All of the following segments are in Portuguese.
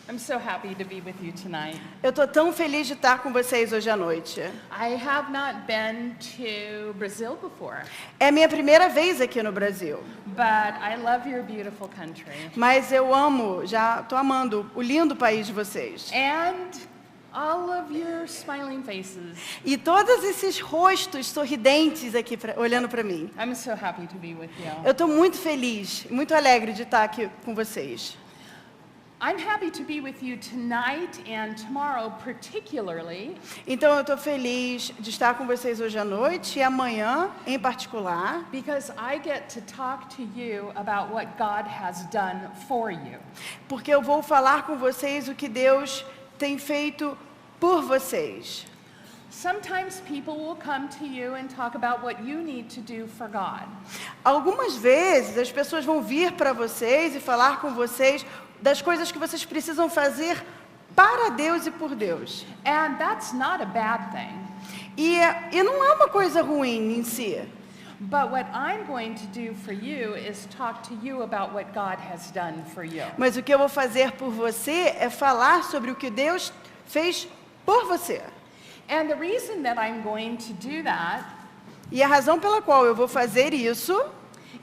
I'm so happy to be with you tonight. Eu estou tão feliz de estar com vocês hoje à noite. I have not been to Brazil before, É a minha primeira vez aqui no Brasil, but I love your beautiful country. mas eu já estou amando o lindo país de vocês. And all of your smiling faces. E todos esses rostos sorridentes aqui olhando para mim. I'm so happy to be with you. Eu estou muito feliz, muito alegre de estar aqui com vocês. I'm happy to be with you tonight and tomorrow particularly Então eu estou feliz de estar com vocês hoje à noite e amanhã em particular, because I get to talk to you about what God has done for you. porque eu vou falar com vocês o que Deus tem feito por vocês. Sometimes people will come to you and talk about what you need to do for God. Algumas vezes as pessoas vão vir para vocês e falar com vocês das coisas que vocês precisam fazer para Deus e por Deus. And that's not a bad thing. E não é uma coisa ruim em si. But what I'm going to do for you is talk to you about what God has done for you. Mas o que eu vou fazer por você é falar sobre o que Deus fez por você. And the reason that I'm going to do that E a razão pela qual eu vou fazer isso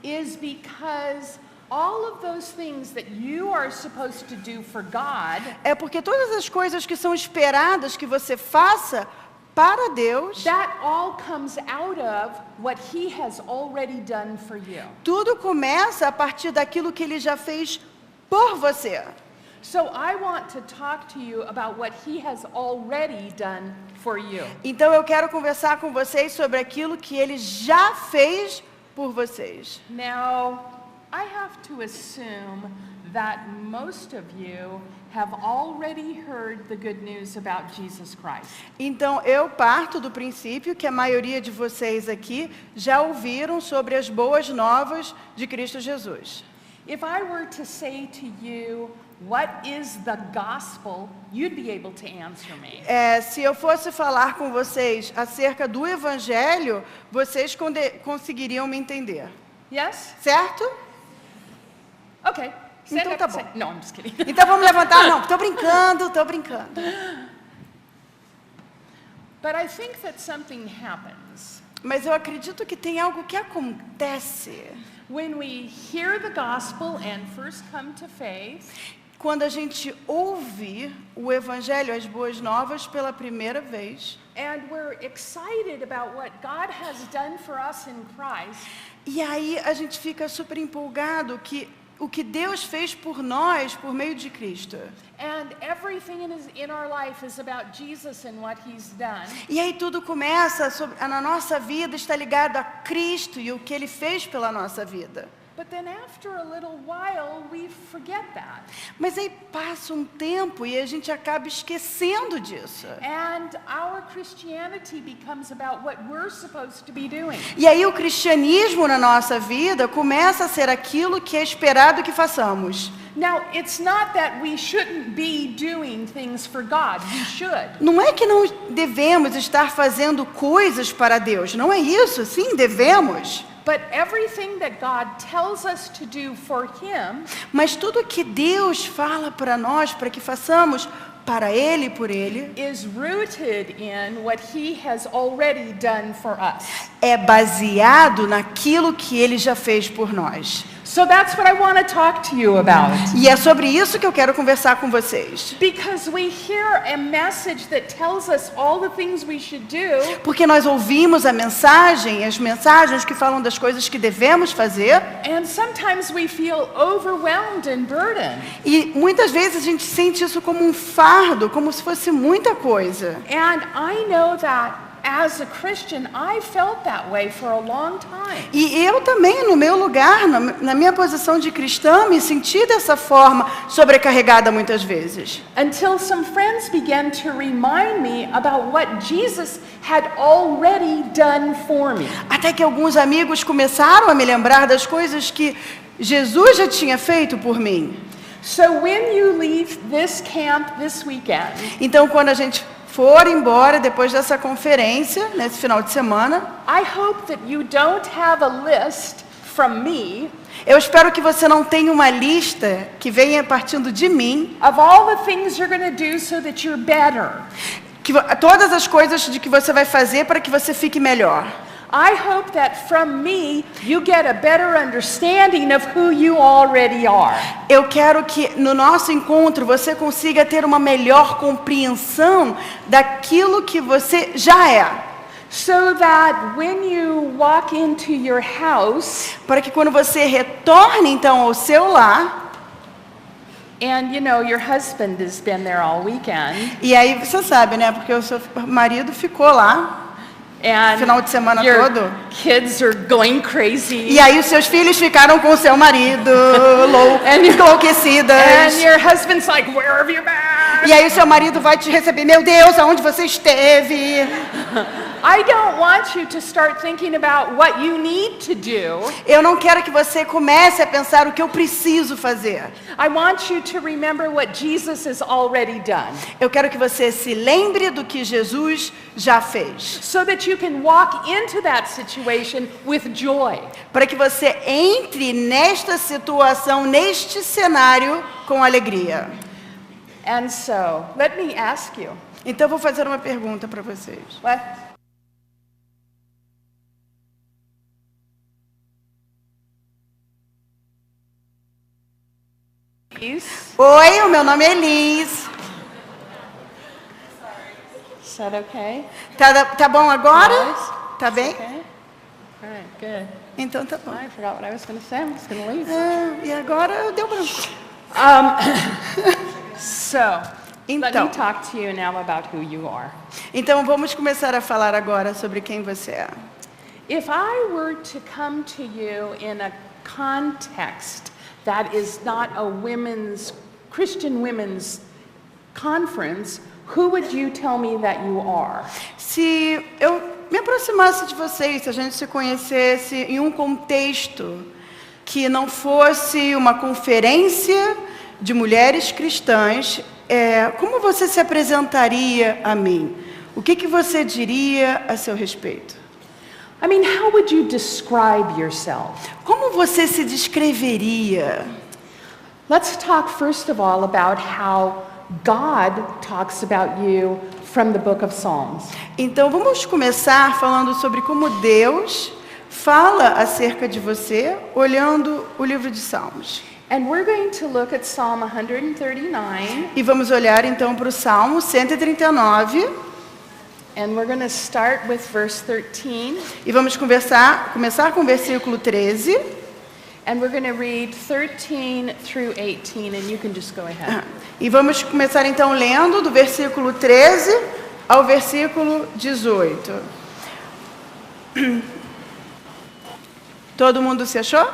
is because all of those things that you are supposed to do for God é porque todas as coisas que são esperadas que você faça para Deus, that all comes out of what he has already done for you. tudo começa a partir daquilo que Ele já fez por você. So I want to talk to you about what he has already done for you. Então eu quero conversar com vocês sobre aquilo que Ele já fez por vocês. Now, I have to assume that most of you have already heard the good news about Jesus Christ. Então eu parto do princípio que a maioria de vocês aqui já ouviram sobre as boas novas de Cristo Jesus. If I were to say to you, what is the gospel, you'd be able to answer me. Se eu fosse falar com vocês acerca do Evangelho, vocês conseguiriam me entender, Yes? certo? Okay. Stand Então up tá and say- bom. No, I'm just kidding. Então vamos levantar? Não, estou brincando, estou brincando. But I think that something happens Mas eu acredito que tem algo que acontece when we hear the gospel and first come to faith. quando a gente ouve o Evangelho, as boas novas, pela primeira vez. And we're excited about what God has done for us in Christ. E aí a gente fica super empolgado que o que Deus fez por nós, por meio de Cristo. And everything in our life is about Jesus and what he's done. E aí tudo começa, na nossa vida está ligado a Cristo e o que Ele fez pela nossa vida. But then after a little while, we forget that. Mas aí passa um tempo e a gente acaba esquecendo disso. And our Christianity becomes about what we're supposed to be doing. E aí o cristianismo na nossa vida começa a ser aquilo que é esperado que façamos. Now, it's not that we shouldn't be doing things for God. We should. Não é que não devemos estar fazendo coisas para Deus, não é isso, sim, devemos. But everything that God tells us to do for him Mas tudo que Deus fala para nós, para que façamos para Ele e por Ele, is rooted in what he has already done for us. é baseado naquilo que Ele já fez por nós. So that's what I want to talk to you about. E é sobre isso que eu quero conversar com vocês. Because we hear a message that tells us all the things we should do, Porque nós ouvimos as mensagens que falam das coisas que devemos fazer, and sometimes we feel overwhelmed and burdened. e muitas vezes a gente sente isso como um fardo, como se fosse muita coisa. And I know that as a Christian, I felt that way for a long time. E eu também, no meu lugar, na minha posição de cristã, me senti dessa forma, sobrecarregada muitas vezes. Until some friends began to remind me about what Jesus had already done for me. Até que alguns amigos começaram a me lembrar das coisas que Jesus já tinha feito por mim. So when you leave this camp this weekend, Então, quando a gente for embora depois dessa conferência, nesse final de semana, I hope that you don't have a list from me Eu espero que você não tenha uma lista que venha partindo de mim, of all the things you're going to do so that you're better. todas as coisas de que você vai fazer para que você fique melhor. I hope that from me you get a better understanding of who you already are. Eu quero que no nosso encontro você consiga ter uma melhor compreensão daquilo que você já é. So that when you walk into your house, Para que quando você retorne então ao seu lar, and you know your husband has been there all weekend, e aí você sabe, né? Porque o seu marido ficou lá and final de semana your todo. kids are going crazy, E aí os seus filhos ficaram com o seu marido enlouquecidas. and your husband's like, "Where have you been?" E aí o seu marido vai te receber. Meu Deus, aonde você esteve? I don't want you to start thinking about what you need to do. Eu não quero que você comece a pensar o que eu preciso fazer. I want you to remember what Jesus has already done, Eu quero que você se lembre do que Jesus já fez. so that you can walk into that situation with joy. Para que você entre nesta situação, neste cenário, com alegria. And so, let me ask you, Então eu vou fazer uma pergunta para vocês. what? Oi, o meu nome é Liz. Is that okay? Tá bom agora? Yes. Tá bem? Okay. All right, good. Então tá bom. I forgot what I was going to say. I'm just going to leave. E agora deu branco. So, let Então. me talk to you now about who you are. Então vamos começar a falar agora sobre quem você é. If I were to come to you in a context that is not a Christian women's conference, who would you tell me that you are? Se eu me aproximasse de vocês, se a gente se conhecesse em um contexto que não fosse uma conferência de mulheres cristãs, como você se apresentaria a mim? O que você diria a seu respeito? I mean, how would you describe yourself? Como você se descreveria? Let's talk first of all about how God talks about you from the book of Psalms. Então vamos começar falando sobre como Deus fala acerca de você, olhando o livro de Salmos. And we're going to look at Psalm 139, E vamos olhar então para o Salmo 139. and we're going to start with verse 13, E vamos começar com o versículo 13. and we're going to read 13 through 18, and you can just go ahead. E vamos começar então lendo do versículo 13 ao versículo 18. Todo mundo se achou?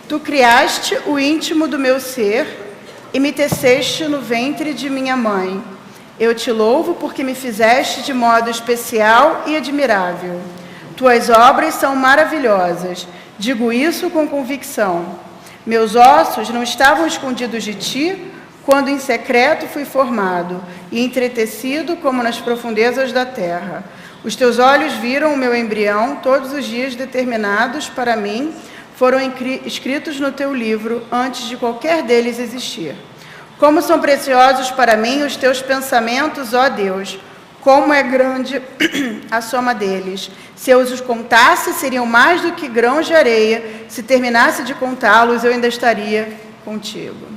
Tu criaste o íntimo do meu ser e me teceste no ventre de minha mãe. Eu te louvo porque me fizeste de modo especial e admirável. Tuas obras são maravilhosas. Digo isso com convicção. Meus ossos não estavam escondidos de ti, quando em secreto fui formado e entretecido como nas profundezas da terra. Os teus olhos viram o meu embrião, todos os dias determinados para mim foram escritos no teu livro antes de qualquer deles existir. Como são preciosos para mim os teus pensamentos, ó Deus, como é grande a soma deles. Se eu os contasse, seriam mais do que grãos de areia. Se terminasse de contá-los, eu ainda estaria contigo.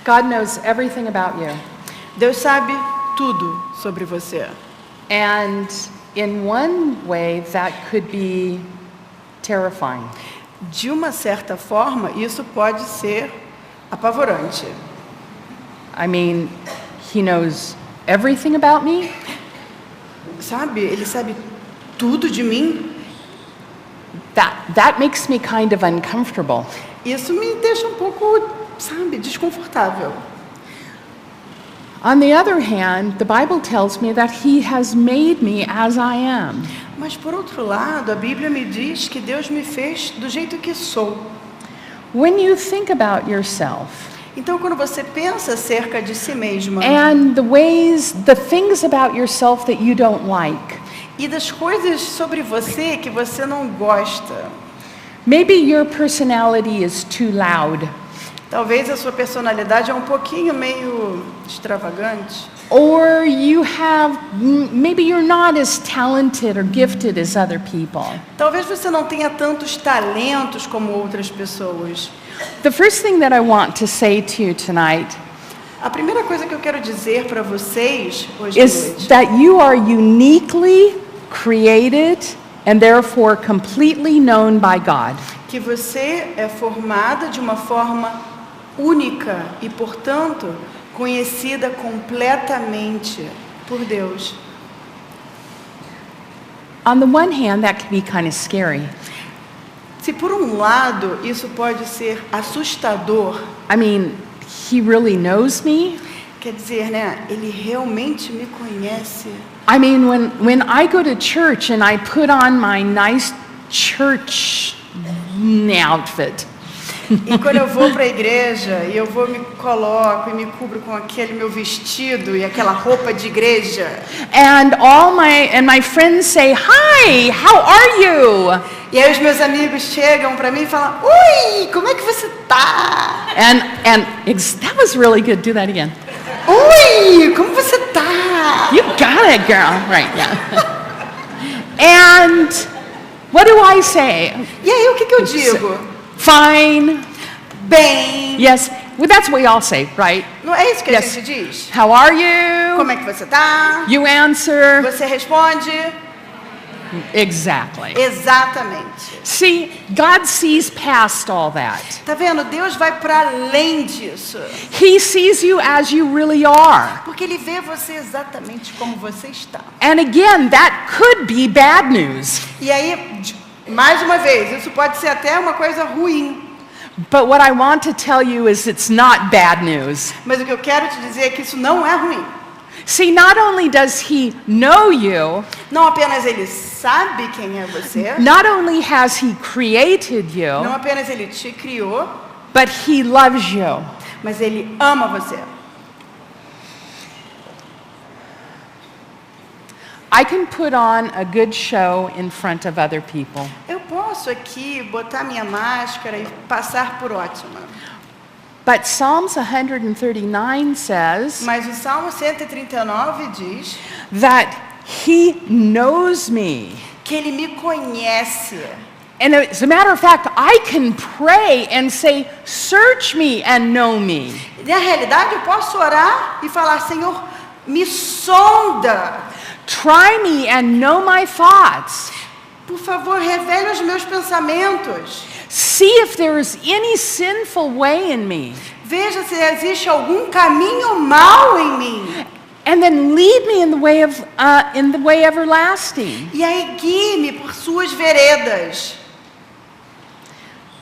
God knows everything about you. Deus sabe tudo sobre você. And in one way, that could be terrifying. De uma certa forma, isso pode ser apavorante. I mean, he knows everything about me, Sabe? Ele sabe tudo de mim. that makes me kind of uncomfortable. Isso me deixa um pouco, sabe, desconfortável. On the other hand, the Bible tells me that he has made me as I am. Mas por outro lado, a Bíblia me diz que Deus me fez do jeito que sou. When you think about yourself, Então, quando você pensa acerca de si mesma and the things about yourself that you don't like, e das coisas sobre você que você não gosta, maybe your personality is too loud, talvez a sua personalidade é um pouquinho meio extravagante, or maybe you're not as talented or gifted as other people. talvez você não tenha tantos talentos como outras pessoas. The first thing that I want to say to you tonight A primeira coisa que eu quero dizer para vocês hoje à is noite that you are uniquely created and therefore completely known by God. que você é formada de uma forma única e, portanto, conhecida completamente por Deus. On the one hand, that can be kind of scary. Se por um lado isso pode ser assustador, I mean, he really knows me. quer dizer, né, ele realmente me conhece. I mean, when I go to church and I put on my nice church outfit, E quando eu vou para a igreja e eu me coloco e me cubro com aquele meu vestido e aquela roupa de igreja, and my friends say, "Hi, how are you?" e aí os meus amigos chegam para mim e falam: "Oi, como é que você tá? That was really good. Do that again. Oi, como você tá?" You got it, girl. Right, yeah. And what do I say? E aí o que eu digo? Fine. Bem. Yes. Well, that's what we all say, right? Não é isso que a Yes. gente diz? How are you? Como é que você tá? You answer. Você responde? Exactly. Exatamente. See, God sees past all that. Tá vendo? Deus vai para além disso. He sees you as you really are. Porque ele vê você exatamente como você está. And again, that could be bad news. E aí, mais uma vez, isso pode ser até uma coisa ruim. But what I want to tell you is it's not bad news. Mas o que eu quero te dizer é que isso não é ruim. See, not only does he know you, Não apenas ele sabe quem é você, not only has he created you, não apenas ele te criou, but he loves you. mas ele ama você. I can put on a good show in front of other people, Eu posso aqui botar minha máscara e passar por ótima. but Psalms 139 says Mas o Salmo 139 diz that he knows me. que ele me conhece. And as a matter of fact, I can pray and say, search me and know me. Na realidade, eu posso orar e falar: Senhor, me sonda. Try me and know my thoughts. Por favor, revele os meus pensamentos. See if there is any sinful way in me. Veja se existe algum caminho mau em mim. And then lead me in the way everlasting. E aí guie-me por suas veredas.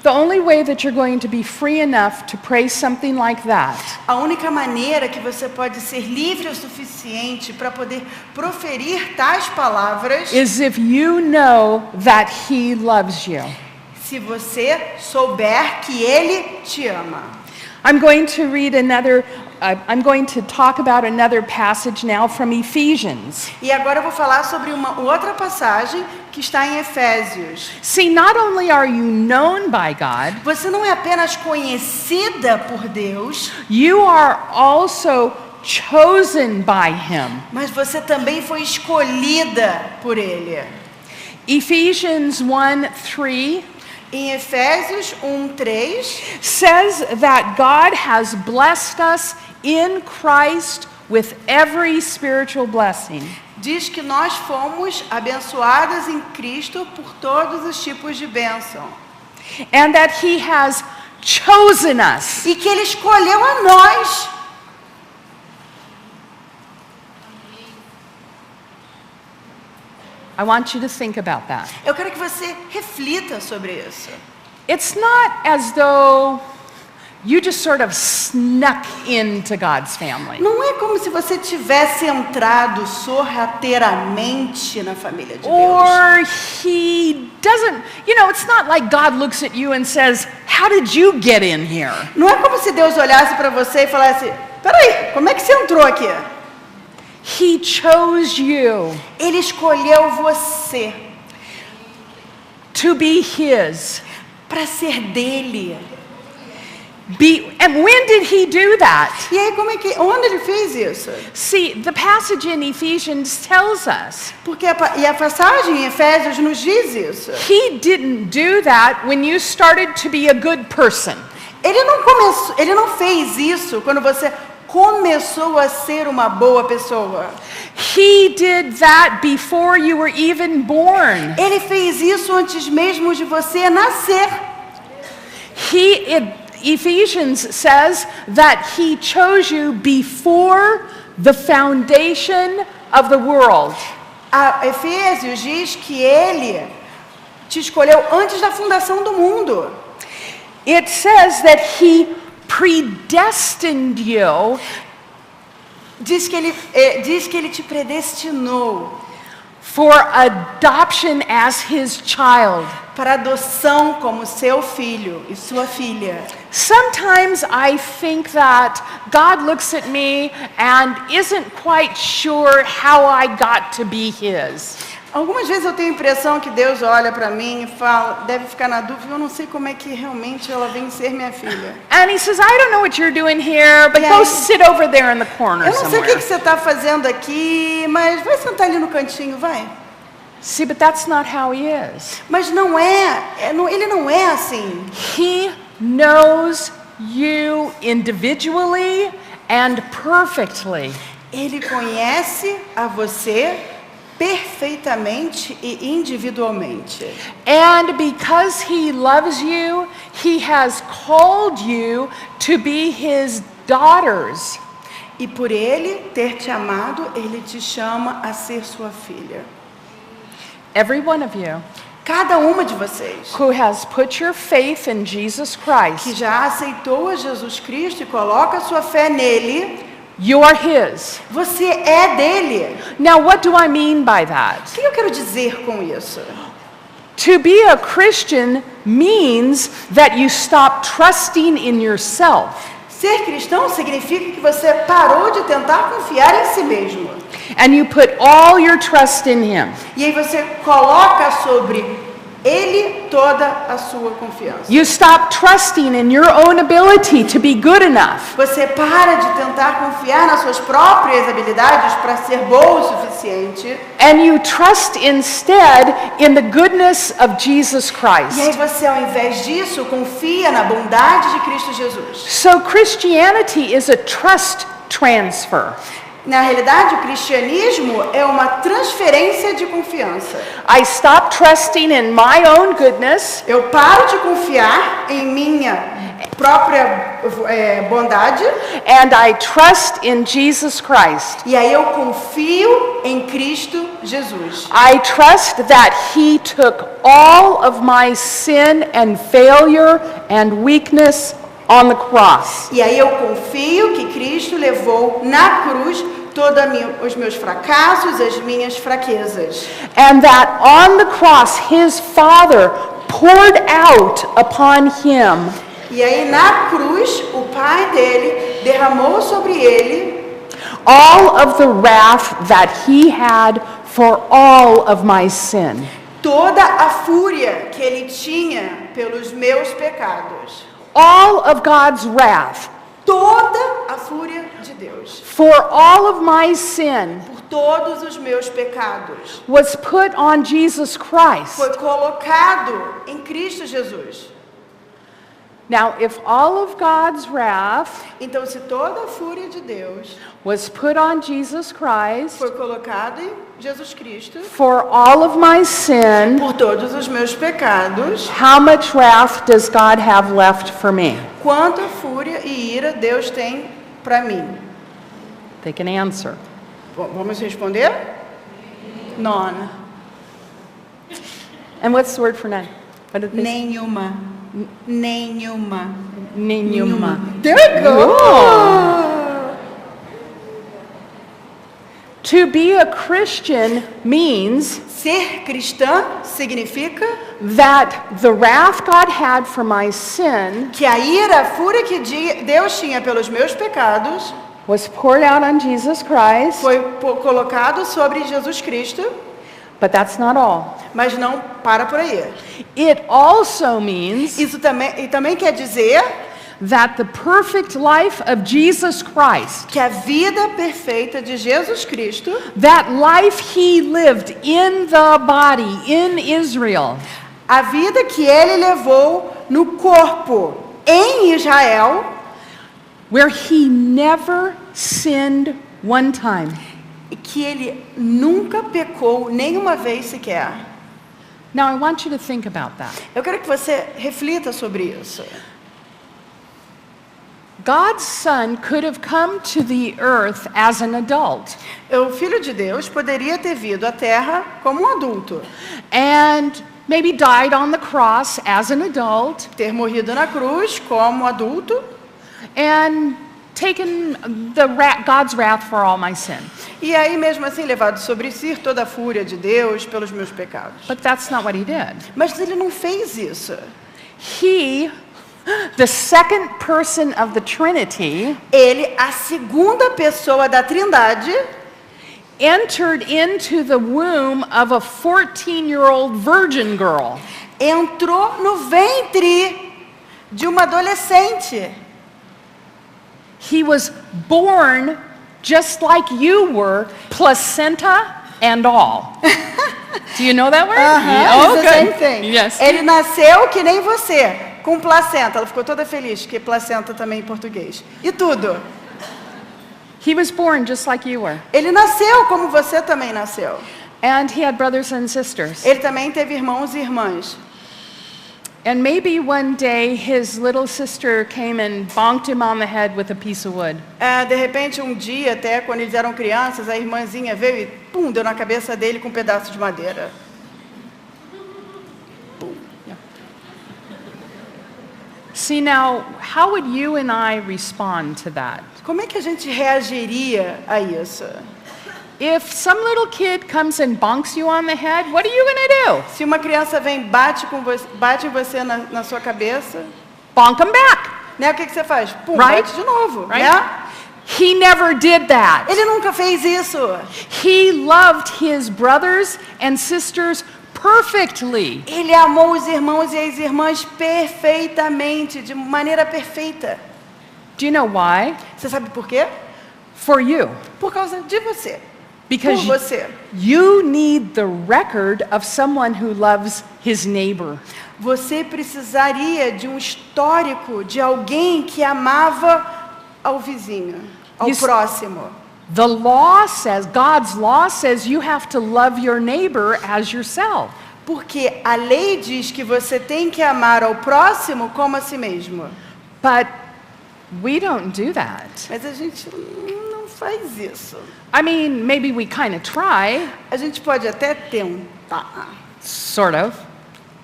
The only way that you're going to be free enough to pray something like that A única maneira que você pode ser livre o suficiente para poder proferir tais palavras is if you know that he loves you. se você souber que ele te ama. I'm going to talk about another passage now from Ephesians. E agora eu vou falar sobre uma outra passagem que está em Efésios. See, not only are you known by God, Você não é apenas conhecida por Deus, you are also chosen by him. mas você também foi escolhida por ele. Ephesians 1:3 Em Efésios 1:3 says that God has blessed us in Christ with every spiritual blessing. diz que nós fomos abençoadas em Cristo por todos os tipos de bênção. And that he has chosen us. E que ele escolheu a nós. I want you to think about that. Eu quero que você reflita sobre isso. It's not as though you just sort of snuck into God's family. Não é como se você tivesse entrado sorrateiramente na família de Deus. Or he he doesn't, it's not like God looks at you and says, how did you get in here? Não é como se Deus olhasse para você e falasse, peraí, como é que você entrou aqui? He chose you Ele escolheu você to be his. para ser dele. And when did he do that? E aí, onde ele fez isso? See, the passage in Ephesians tells us Porque a passagem em Efésios nos diz isso. he didn't do that when you started to be a good person. Ele não fez isso quando você começou a ser uma boa pessoa. He did that before you were even born. Ele fez isso antes mesmo de você nascer. Ephesians says that he chose you before the foundation of the world. A Efésios diz que ele te escolheu antes da fundação do mundo. It says that he predestined you. Diz que ele te predestinou for adoption as his child. para adoção como seu filho e sua filha. Sometimes I think that God looks at me and isn't quite sure how I got to be his. Algumas vezes eu tenho a impressão que Deus olha para mim e fala, deve ficar na dúvida, eu não sei como é que realmente ela vem ser minha filha. And he says, I don't know what you're doing here, but go sit over there in the corner Eu não sei o que somewhere. você está fazendo aqui, mas vai sentar ali no cantinho, vai. See, but that's not how he is. Mas ele não é assim. He knows you individually and perfectly. Ele conhece a você perfeitamente e individualmente. And because he loves you, he has called you to be his daughters. E por ele ter te amado, ele te chama a ser sua filha. Every one of you Cada uma de vocês who has put your faith in Jesus que Christ, já aceitou a Jesus Cristo e coloca sua fé nele, you are his. você é dele. Now, what do I mean by that? O que eu quero dizer com isso? To be a Christian means that you stop trusting in yourself Ser cristão significa que você parou de tentar confiar em si mesmo. and you put all your trust in him. E aí você coloca sobre ele toda a sua confiança. You stop trusting in your own ability to be good enough. Você para de tentar confiar nas suas próprias habilidades para ser bom o suficiente. And you trust instead in the goodness of Jesus E aí Christ. você, ao invés disso, confia na bondade de Cristo Jesus. So Christianity is a trust transfer. Na realidade, o cristianismo é uma transferência de confiança. I stop trusting in my own goodness Eu paro de confiar em minha própria bondade and I trust in Jesus Christ. e aí eu confio em Cristo Jesus. I trust that he took all of my sin and failure and weakness on the cross. E aí eu confio que Cristo levou na cruz todos os meus fracassos, as minhas fraquezas. And that on the cross his Father poured out upon him E aí na cruz o Pai dele derramou sobre ele all of the wrath that he had for all of my sin. toda a fúria que ele tinha pelos meus pecados. All of God's wrath Toda a fúria de Deus for all of my sin por todos os meus pecados was put on Jesus Christ. foi colocado em Cristo Jesus. Now, if all of God's wrath Então, se toda a fúria de Deus was put on Jesus Christ foi colocada em Jesus Cristo for all of my sin, por todos os meus pecados, how much wrath does God have left for me? quanta fúria e ira Deus tem para mim? They can answer. Vamos responder? None. And what's the word for none? What did they say? Nenhuma. Nenhuma. Nenhuma. There we go. To To be a Christian means Ser cristã significa that the wrath God had for my sin que a ira, a fúria que Deus tinha pelos meus pecados was poured out on Jesus Christ, foi colocado sobre Jesus Cristo, but that's not all. mas não para por aí. It also means Isso também quer dizer that the perfect life of Jesus Christ, que a vida perfeita de Jesus Cristo, that life he lived in the body in Israel, a vida que ele levou no corpo em Israel, where he never sinned one time. e que ele nunca pecou nenhuma vez sequer. Now I want you to think about that. Eu quero que você reflita sobre isso. God's Son could have come to the earth as an adult O Filho de Deus poderia ter vindo à Terra como um adulto, and maybe died on the cross as an adult ter morrido na cruz como adulto and taken God's wrath for all my sin. e aí mesmo assim levado sobre si toda a fúria de Deus pelos meus pecados. But that's not what he did. Mas ele não fez isso. He, the second person of the Trinity, Ele, a segunda pessoa da Trindade, entered into the womb of a 14-year-old virgin girl. entrou no ventre de uma adolescente. He was born just like you were, placenta and all. Do you know that word? It's the same thing. Yes. Ele nasceu que nem você, com placenta. Ela ficou toda feliz, que placenta também em português. E tudo. He was born just like you were. Ele nasceu como você também nasceu. And he had brothers and sisters. Ele também teve irmãos e irmãs. And maybe one day his little sister came and bonked him on the head with a piece of wood. De repente, um dia, até quando eles eram crianças, a irmãzinha veio e pum, deu na cabeça dele com um pedaço de madeira. See now, how would you and I respond to that? Como é que a gente reagiria a isso? If some little kid comes and bonks you on the head, what are you going to do? Se uma criança vem e bate em você na sua cabeça, Bonk him back, né? O que você faz? Pum, Right? bate de novo, right? né? He never did that. Ele nunca fez isso. He loved his brothers and sisters perfectly. Ele amou os irmãos e as irmãs perfeitamente, de maneira perfeita. Do you know why? Você sabe por quê? For you. Por causa de você. Because Por você. you need the record of someone who loves his neighbor. Você precisaria de um histórico de alguém que amava ao vizinho, ao Isso- próximo. The law says, God's law says you have to love your neighbor as yourself. Porque a lei diz que você tem que amar ao próximo como a si mesmo. But we don't do that. Mas a gente não faz isso. I mean, maybe we kind of try, A gente pode até tentar, sort of.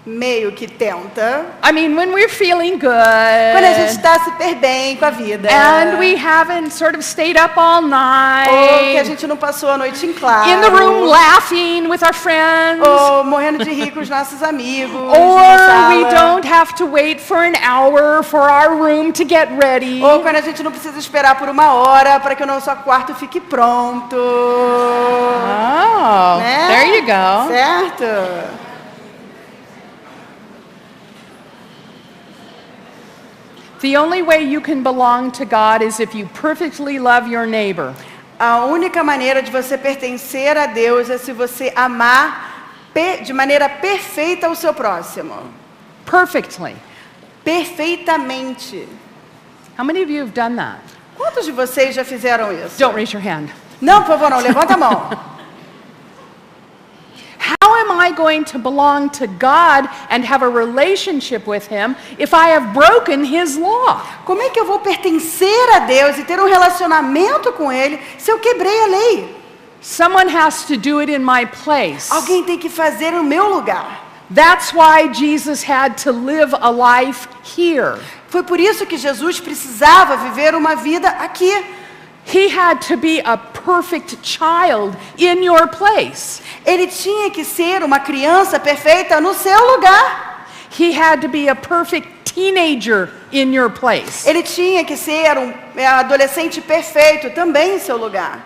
meio que tenta, I mean, when we're feeling quando a gente good está super bem com a vida. and we haven't sort of stayed up all Ou que a night gente não passou a noite em claro. in the room laughing with our friends, Ou morrendo de rir com os nossos amigos. na or we sala. don't have to wait for an hour for our room to get ready. Ou quando a gente não precisa esperar por uma hora para que o nosso quarto fique pronto. Oh, Né? there you go. Certo? The only way you can belong to God is if you perfectly love your neighbor. A única maneira de você pertencer a Deus é se você amar de maneira perfeita o seu próximo. Perfectly. Perfeitamente. How many of you have done that? Quantos de vocês já fizeram isso? Don't raise your hand. Não, por favor, não. Levanta a mão. How am I going to belong to God and have a relationship with Him if I have broken His law? Como é que eu vou pertencer a Deus e ter um relacionamento com Ele se eu quebrei a lei? Someone has to do it in my place. Alguém tem que fazer no meu lugar. That's why Jesus had to live a life here. Foi por isso que Jesus precisava viver uma vida aqui. He had to be a perfect child in your place. Ele tinha que ser uma criança perfeita no seu lugar. He had to be a perfect teenager in your place. Ele tinha que ser um adolescente perfeito também em seu lugar.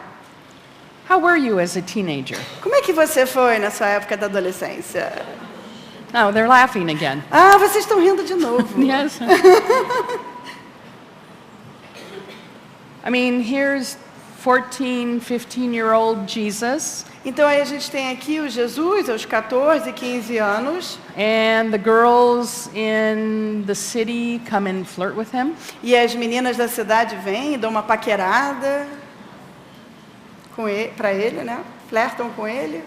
How were you as a teenager? Como é que você foi na sua época da adolescência? Oh, they're laughing again. Ah, vocês estão rindo de novo. Yes. I mean, here's 14, 15-year-old Jesus, Então aí a gente tem aqui o Jesus aos 14, 15 anos, and the girls in the city come and flirt with him. e as meninas da cidade vêm e dão uma paquerada para ele, né? Flertam com ele,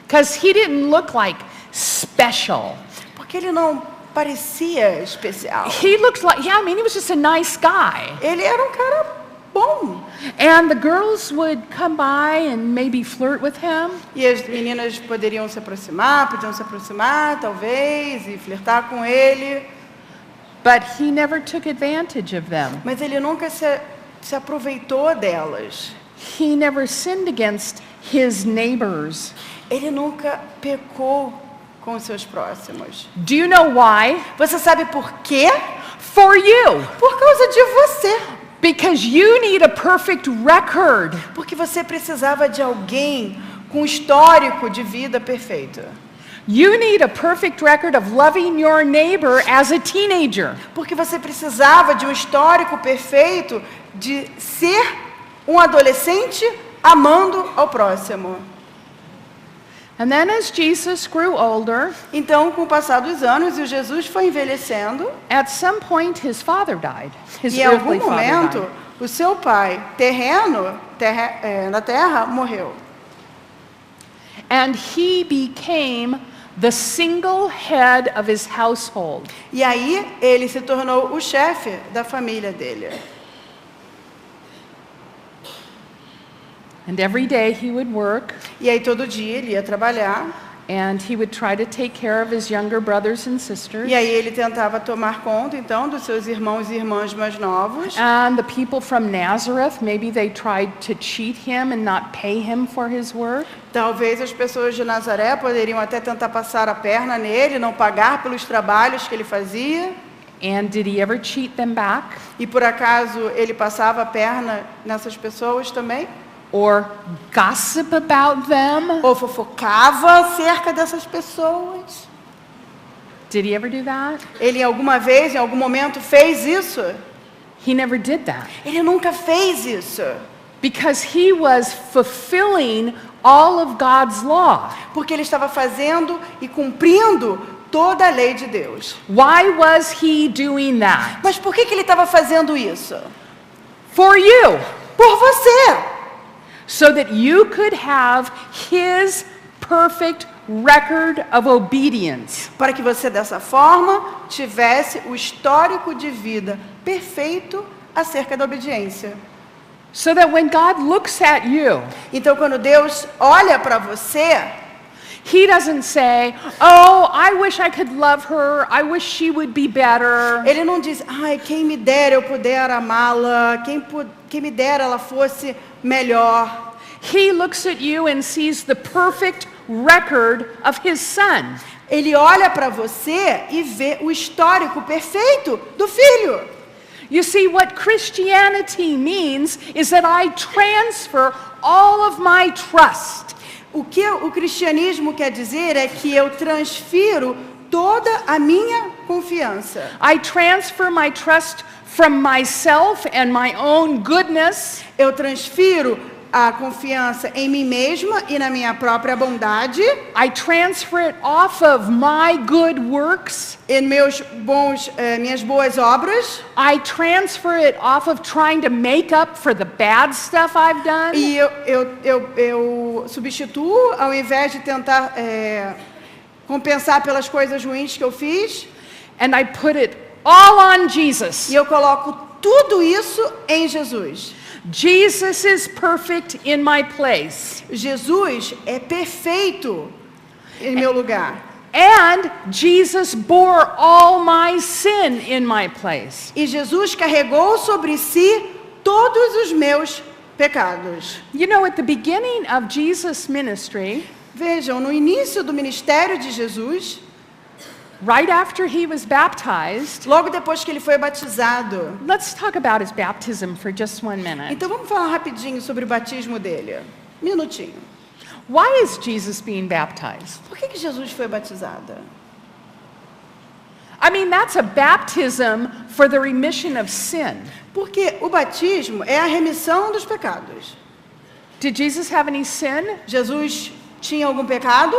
Because he didn't look like special. porque ele não parecia especial. He looked like, yeah, I mean, he was just a nice guy. Ele era um cara bom. And the girls would come by and maybe flirt with him. E as meninas podiam se aproximar, talvez, e flertar com ele, But he never took advantage of them. mas ele nunca se aproveitou delas. He never sinned against his neighbors. Ele nunca pecou com os seus próximos. Do you know why? Você sabe por quê? For you. Por causa de você. Because you need a perfect record. Porque você precisava de alguém com histórico de vida perfeito. You need a perfect record of loving your neighbor as a teenager. Porque você precisava de um histórico perfeito de ser um adolescente amando ao próximo. And then as Jesus grew older, Então, com o passar dos anos e o Jesus foi envelhecendo, at some point his father died. His e em algum earthly father momento died. o seu pai na terra morreu. And he became the single head of his household. E aí ele se tornou o chefe da família dele. And every day he would work, E aí todo dia ele ia trabalhar, and he would try to take care of his younger brothers and sisters. e aí ele tentava tomar conta então dos seus irmãos e irmãs mais novos. And the people from Nazareth, maybe they tried to cheat him and not pay him for his work. Talvez as pessoas de Nazaré poderiam até tentar passar a perna nele, não pagar pelos trabalhos que ele fazia. And did he ever cheat them back? E por acaso ele passava a perna nessas pessoas também? Or gossip about them? Ou fofocava acerca dessas pessoas? Did he ever do that? Ele alguma vez, em algum momento, fez isso? He never did that. Ele nunca fez isso. Because he was fulfilling all of God's law. Porque ele estava fazendo e cumprindo toda a lei de Deus. Why was he doing that? Mas por que ele estava fazendo isso? For you. Por você. So that you could have his perfect record of obedience. Para que você, dessa forma, tivesse o histórico de vida perfeito acerca da obediência. So that when God looks at you, Então, quando Deus olha para você, he doesn't say, "Oh, I wish I could love her. I wish she would be better." Ele não diz, ai, quem me dera eu puder amá-la, quem me dera ela fosse melhor. He looks at you and sees the perfect record of his son. Ele olha para você e vê o histórico perfeito do filho. You see, what Christianity means is that I transfer all of my trust. O que o cristianismo quer dizer é que eu transfiro toda a minha confiança. I transfer my trust from myself and my own goodness Eu transfiro a confiança em mim mesma e na minha própria bondade, I transfer it off of my good works. em minhas boas obras, I transfer it off of trying to make up for the bad stuff I've done. e eu substituo, ao invés de tentar compensar pelas coisas ruins que eu fiz, And I put it all on Jesus. e eu coloco tudo isso em Jesus. Jesus is perfect in my place. Jesus é perfeito em meu lugar. And Jesus bore all my sin in my place. E Jesus carregou sobre si todos os meus pecados. You know, at the beginning of Jesus' ministry, Vejam, no início do ministério de Jesus, right after he was baptized, logo depois que ele foi batizado. let's talk about his baptism for just 1 minute. Então vamos falar rapidinho sobre o batismo dele. Minutinho. Why is Jesus being baptized? Por que Jesus foi batizado? I mean, that's a baptism for the remission of sin. Porque o batismo é a remissão dos pecados. Did Jesus have any sin? Jesus tinha algum pecado?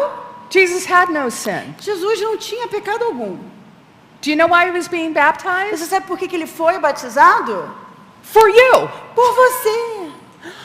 Jesus had no sin. Jesus não tinha pecado algum. Do you know why he was being Você baptized? sabe por que ele foi batizado? For you. Por você.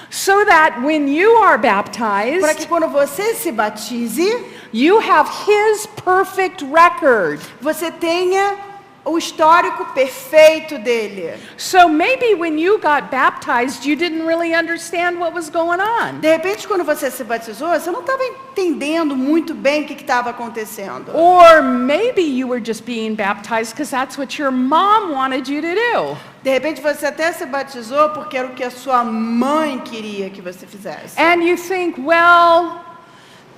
So that when you are Para baptized, que quando você se batize, you have his perfect record. você tenha o histórico perfeito dele. So maybe when you got baptized, you didn't really understand what was going on. De repente, quando você se batizou, você não estava entendendo muito bem o que estava acontecendo. Or maybe you were just being baptized because that's what your mom wanted you to do. De repente, você até se batizou porque era o que a sua mãe queria que você fizesse. And you think, well,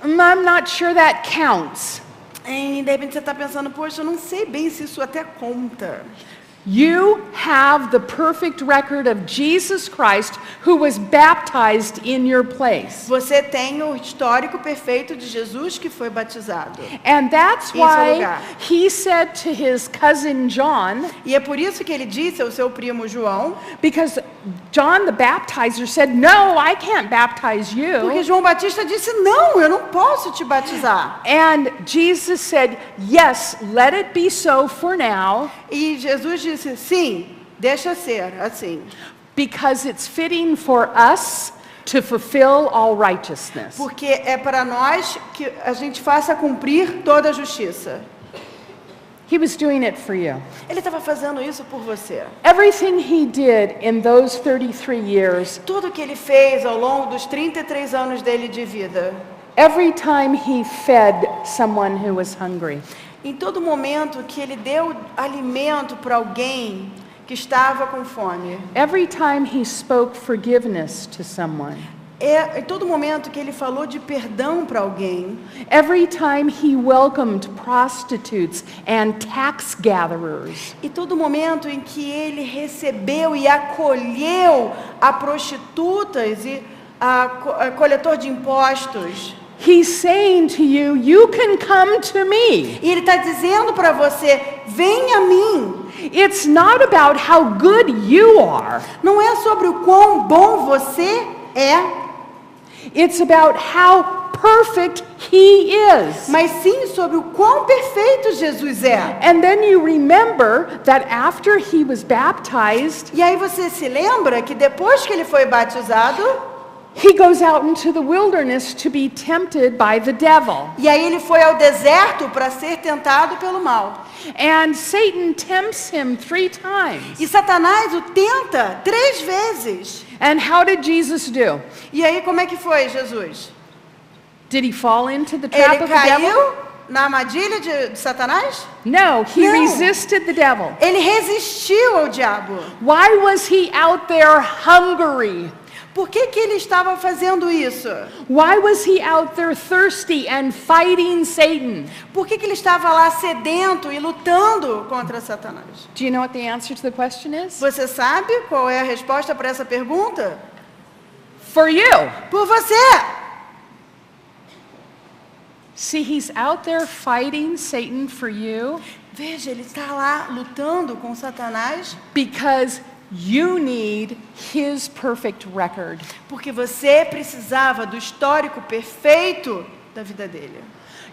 I'm not sure that counts. E de repente você está pensando, poxa, eu não sei bem se isso até conta. You have the perfect record of Jesus Christ who was baptized in your place. Você tem o histórico perfeito de Jesus que foi batizado. And that's Em seu why lugar. he said to his cousin John, E é por isso que ele disse ao seu primo João, because John the baptizer said, no, I can't baptize porque you. João Batista disse, não, eu não posso te batizar. And Jesus said, yes, let it be so for now, E Jesus disse, sim, deixa ser assim. because it's fitting for us to fulfill all righteousness. Porque é para nós que a gente faça cumprir toda a justiça. He was doing it for you. Ele estava fazendo isso por você. Everything he did in those 33 years, Tudo que ele fez ao longo dos 33 anos dele de vida, every time he fed someone who was hungry, em todo momento que ele deu alimento para alguém que estava com fome, every time he spoke forgiveness to someone, em todo momento que ele falou de perdão para alguém, every time he welcomed prostitutes and tax gatherers, e todo momento em que ele recebeu e acolheu a prostitutas e a coletor de impostos, he's saying to you, you can come to me. e ele está dizendo para você, vem a mim. It's not about how good you are. Não é sobre o quão bom você é, It's about how perfect he is. mas sim sobre o quão perfeito Jesus é. And then you remember that after he was baptized, E aí você se lembra que depois que ele foi batizado, he goes out into the wilderness to be tempted by the devil. e aí ele foi ao deserto para ser tentado pelo mal. And Satan tempts him 3 times. E Satanás o tenta 3 vezes. And how did Jesus do? E aí como é que foi Jesus? Did he fall into the trap Ele of the devil? caiu na armadilha de Satanás? No, he No. resisted the devil. Ele resistiu ao diabo. Why was he out there hungry? Por que que ele estava fazendo isso? Why was he out there thirsty and fighting Satan? Por que que ele estava lá sedento e lutando contra Satanás? Do you know what the answer to the question is? Você sabe qual é a resposta para essa pergunta? For you. Por você. See, he's out there fighting Satan for you Veja, ele está lá lutando com Satanás because you need his perfect record. porque você precisava do histórico perfeito da vida dele.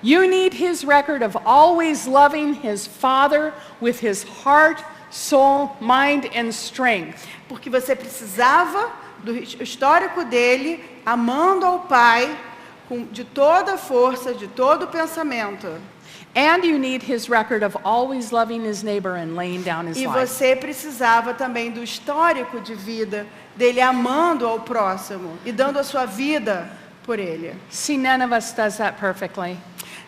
You need his record of always loving his Father with his heart, soul, mind, and strength. Porque você precisava do histórico dele, amando ao Pai de toda a força, de todo o pensamento. And you need his record of always loving his neighbor and laying down his E life. você precisava também do histórico de vida dele amando ao próximo e dando a sua vida por ele. See, none of us does that perfectly.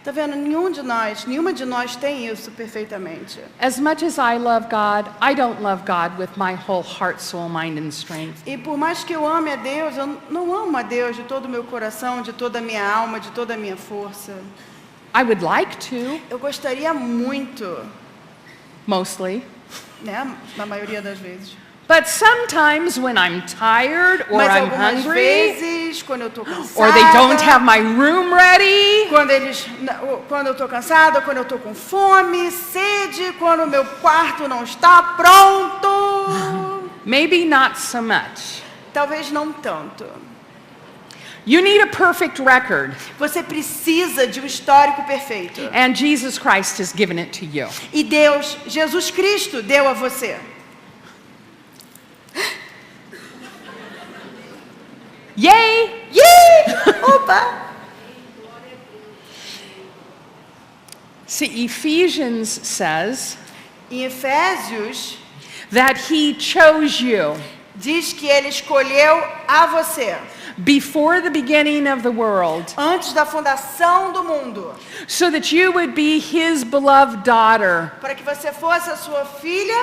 Tá vendo? Nenhuma de nós tem isso perfeitamente. As much as I love God, I don't love God with my whole heart, soul, mind, and strength. E por mais que eu ame a Deus, eu não amo a Deus de todo o meu coração, de toda a minha alma, de toda a minha força. I would like to, Eu gostaria muito, mostly. né? Na maioria das vezes. But sometimes when I'm tired or Mas I'm algumas hungry vezes, quando eu tô cansada, or they don't have my room ready, quando eu tô cansada, quando eu tô com fome, sede, quando o meu quarto não está pronto, maybe not so much. talvez não tanto. You need a perfect record, Você precisa de um histórico perfeito. and Jesus Christ has given it to you. E Deus, Jesus Cristo, deu a você. Yay! Yay! Opa! See, Ephesians says Em Efésios, that he chose you diz que Ele escolheu a você before the beginning of the world antes da fundação do mundo, so that you would be his beloved daughter para que você fosse a sua filha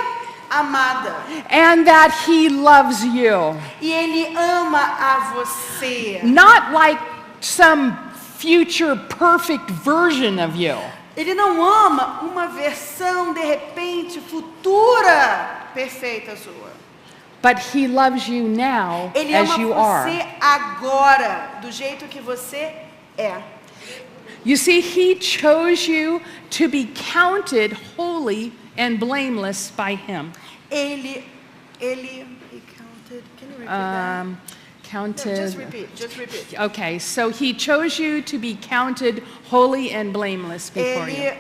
amada. and that he loves you. E Ele ama a você. Not like some future perfect version of you. Ele não ama uma versão, de repente, futura perfeita sua. But he loves you now Ele as ama you você are. agora, do jeito que você é. You see, he chose you to be counted holy and blameless by him. He counted, can you repeat that? No, Counted. just repeat. Okay, so he chose you to be counted holy and blameless before you.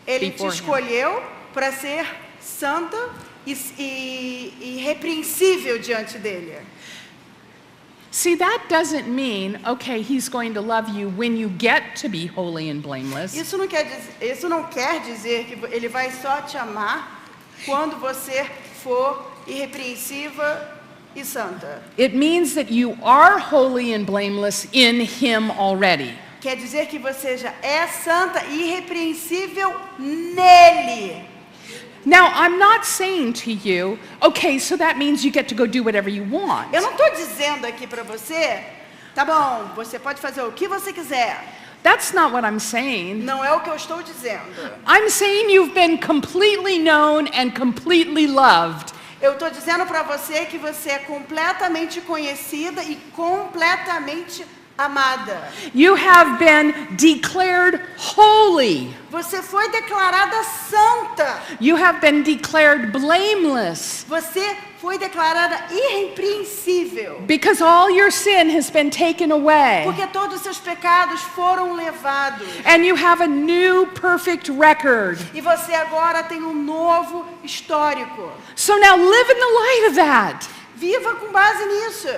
Ele te Before him. escolheu para ser santa e irrepreensível diante dele. See, that doesn't mean, okay, he's going to love you when you get to be holy and blameless. Isso não quer dizer que ele vai só te amar quando você for irrepreensível e santa. It means that you are holy and blameless in him already. Quer dizer que você já é santa e irrepreensível nele. Now, I'm not saying to you, okay, so that means you get to go do whatever you want. Eu não estou dizendo aqui para você, tá bom, você pode fazer o que você quiser. That's not what I'm saying. Não é o que eu estou dizendo. I'm saying you've been completely known and completely loved. Eu estou dizendo para você que você é completamente conhecida e completamente amada. You have been declared holy. Você foi declarada santa. You have been declared blameless. Você foi declarada irrepreensível. Because all your sin has been taken away. Porque todos os seus pecados foram levados. And you have a new perfect record. E você agora tem um novo histórico. So now live in the light of that. Viva com base nisso.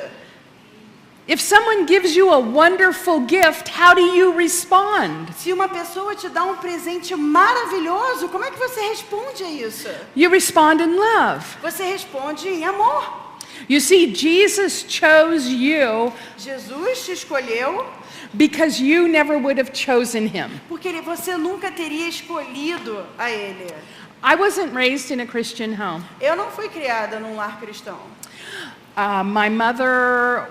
If someone gives you a wonderful gift, how do you respond? Se uma pessoa te dá um presente maravilhoso, como é que você responde a isso? You respond in love. Você responde em amor. You see, Jesus chose you Jesus te escolheu because you never would have chosen him. porque você nunca teria escolhido a Ele. I wasn't raised in a Christian home. Eu não fui criada num lar cristão. My mother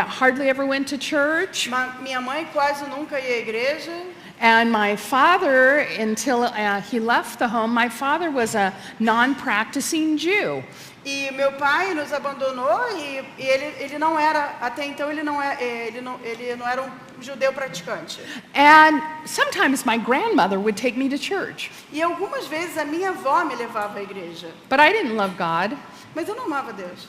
hardly ever went to church. Minha mãe quase nunca ia à igreja. And my father, until he left the home, my father was a non-practicing Jew. E meu pai nos abandonou e ele não era, até então ele não era um judeu praticante. And sometimes my grandmother would take me to church. E algumas vezes a minha avó me levava à igreja. But I didn't love God. Mas eu não amava Deus.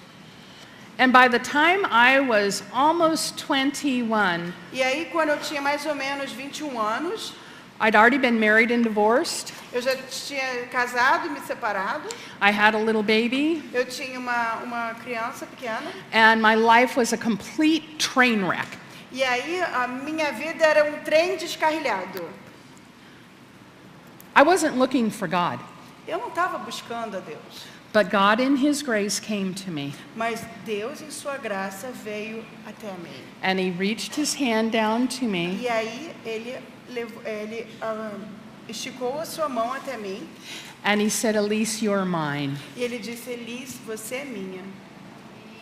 And by the time I was almost 21, E aí, quando eu tinha mais ou menos 21 anos, I'd already been married and divorced. eu já tinha casado e me separado. I had a little baby, Eu tinha uma criança pequena. and my life was a complete train wreck. E aí, a minha vida era um trem descarrilhado. I wasn't looking for God, Eu não estava buscando a Deus. but God in His grace came to me, Mas Deus, em sua graça, veio até mim. and He reached His hand down to me, E aí, Ele esticou a sua mão até mim and he said, Elise, you're mine. e ele disse: Elise, você é minha,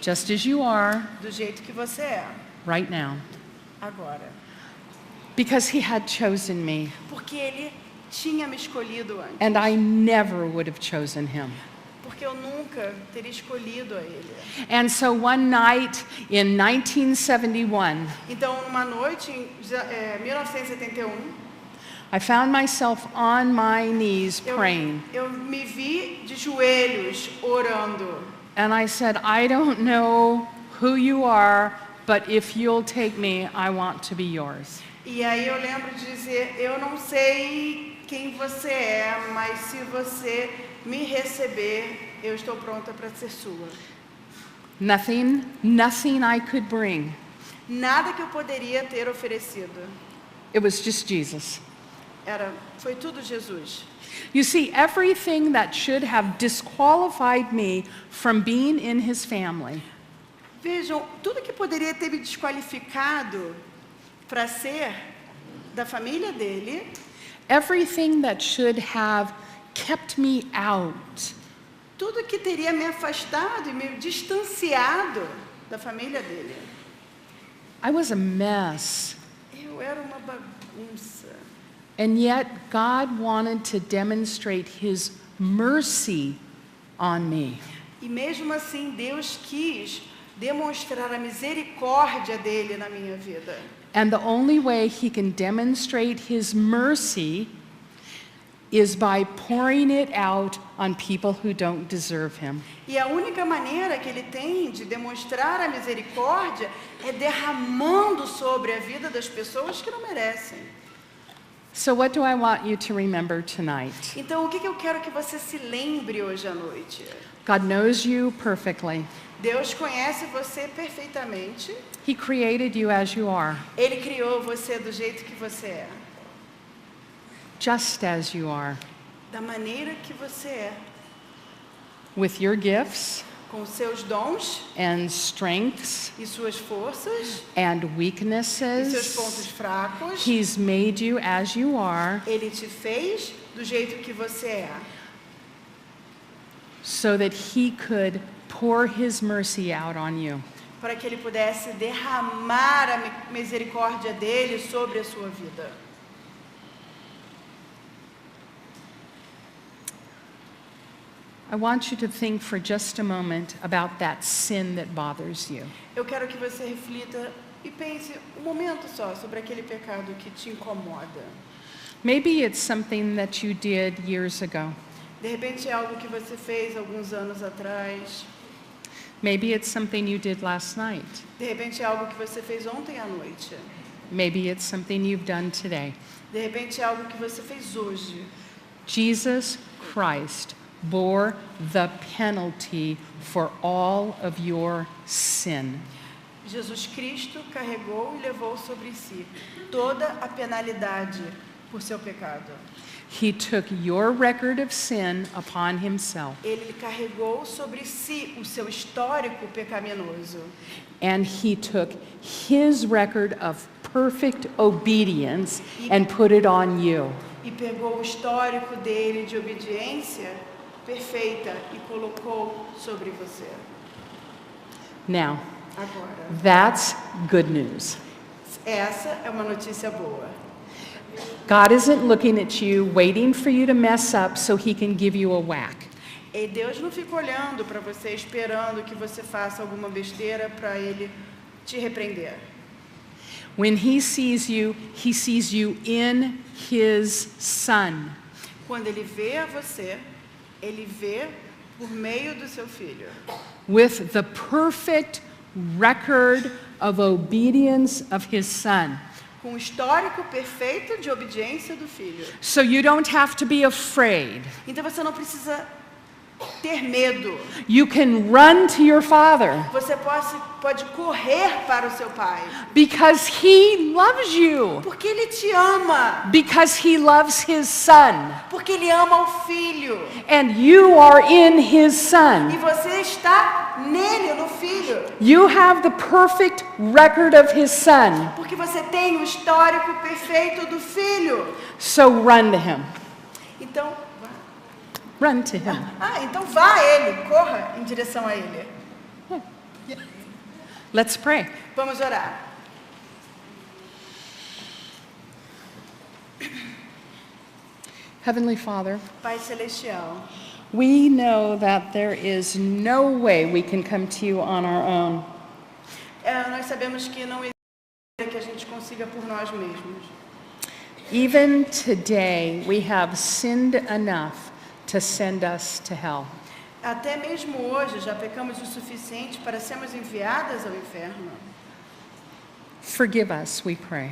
Just as you are do jeito que você é, right now. agora. Because he had chosen me, Porque ele tinha me escolhido antes. and I never would have chosen him. Porque eu nunca teria escolhido a ele. And so one night in 1971, Então, numa noite em 1971, I found myself on my knees praying. eu me vi de joelhos orando. And I said, I don't know who you are, but if you'll take me, I want to be yours. E aí eu lembro de dizer: eu não sei quem você é, mas se você me receber, eu estou pronta para ser sua. Nothing I could bring. Nada que eu poderia ter oferecido. It was just Jesus. Foi tudo Jesus. You see, everything that should have disqualified me from being in his family, Vejam, tudo que poderia ter me desqualificado para ser da família dele, everything that should have kept me out, tudo que teria me afastado e me distanciado da família dele. I was a mess. Eu era uma bagunça. And yet, God wanted to demonstrate his mercy on me. E mesmo assim, Deus quis demonstrar a misericórdia dele na minha vida. And the only way he can demonstrate his mercy is by pouring it out on people who don't deserve him. E a única maneira que ele tem de demonstrar a misericórdia é derramando sobre a vida das pessoas que não merecem. So what do I want you to remember tonight? Então, o que eu quero que você se lembre hoje à noite? God knows you perfectly. Deus conhece você perfeitamente. He created you as you are, Ele criou você do jeito que você é, just as you are, da maneira que você é, with your gifts com seus dons and strengths e suas forças and e seus weaknesses. pontos fracos. He's made you as you are Ele te fez do jeito que você é, so that he could pour his mercy out on you. para que ele pudesse derramar a misericórdia dele sobre a sua vida. I want you to think for just a moment about that sin that bothers you. Eu quero que você reflita e pense um momento só sobre aquele pecado que te incomoda. Maybe it's something that you did years ago. De repente é algo que você fez alguns anos atrás. Maybe it's something you did last night. De repente é algo que você fez ontem à noite. Maybe it's something you've done today. De repente é algo que você fez hoje. Jesus Christ bore the penalty for all of your sin. Jesus Cristo carregou e levou sobre si toda a penalidade por seu pecado. He took your record of sin upon himself, Ele carregou sobre si o seu histórico pecaminoso. and he took his record of perfect obedience and put it on you. E pegou o histórico dele de obediência perfeita e colocou sobre você. Now, Agora, that's good news. essa é uma notícia boa. God isn't looking at you, waiting for you to mess up so he can give you a whack. E Deus não fica olhando para você, esperando que você faça alguma besteira para Ele te repreender. When he sees you in his Son. Quando Ele vê a você, Ele vê por meio do seu Filho. With the perfect record of obedience of his Son. Com o histórico perfeito de obediência do Filho. So you don't have to be afraid. Então você não precisa ter medo. You can run to your Father Você pode correr para o seu Pai. because He loves you, Porque Ele te ama. because He loves His Son, Porque Ele ama o Filho. and you are in His E Son. você está nele, no Filho. You have the perfect record of His Son, Porque você tem o histórico perfeito do Filho. so run to Him. Então, Run to Him. então vá a Ele, corra em direção a Ele. Let's pray. Vamos orar. Heavenly Father, Pai Celestial, we know that there is no way we can come to you on our own. nós sabemos que não existe que a gente consiga por nós mesmos. Even today, we have sinned enough to send us to hell. Até mesmo hoje já pecamos o suficiente para sermos enviadas ao inferno. Forgive us, we pray.